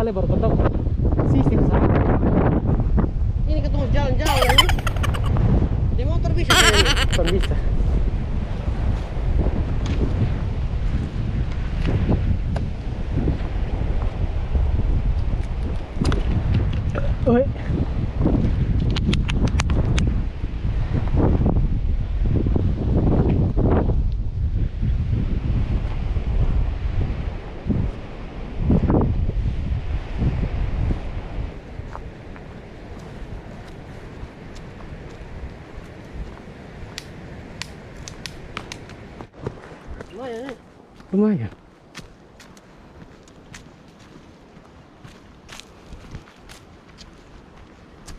balik baru ketemu sistem sama. Ini ketemu jalan-jalan ini. Di motor bisa ini. Bukan bisa. Oi. Lumayan nih. Lumayan.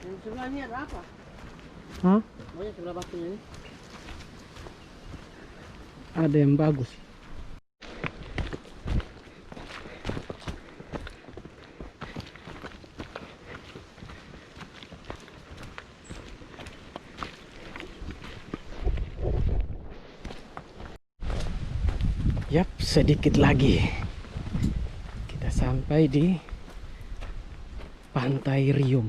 Yang sebelah ini ada apa? Hah? Banyak sebelah batunya ini. Ada yang bagus. Yap, sedikit lagi kita sampai di Pantai Rium,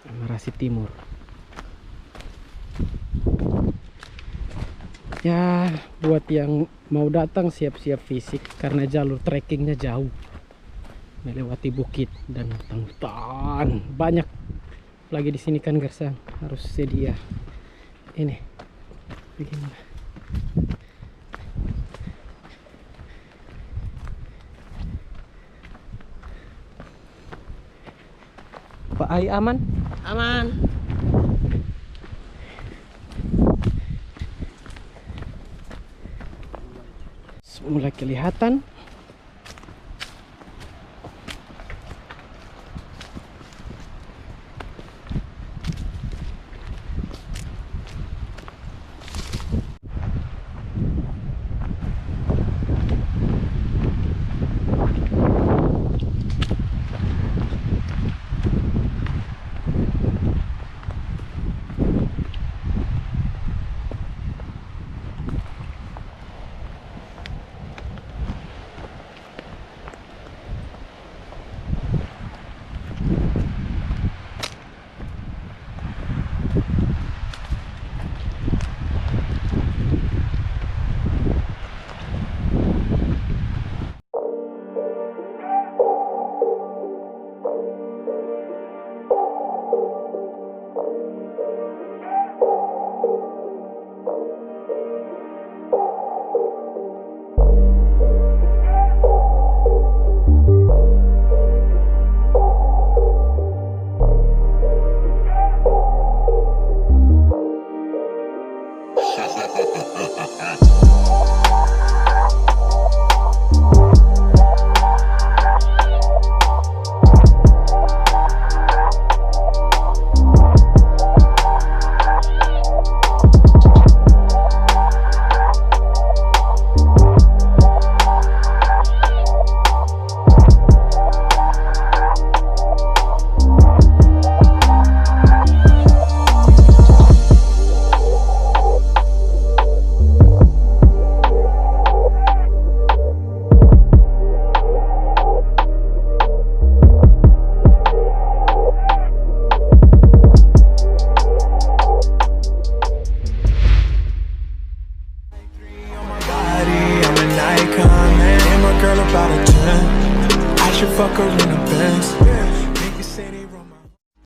Amarasi Timur. Ya, buat yang mau datang siap-siap fisik karena jalur trekkingnya jauh, melewati bukit dan hutan. Banyak lagi di sini kan gersang, harus sedia. Ini bagaimana? Pak Ai aman? Aman. Mulai kelihatan. Fuck her in the Benz.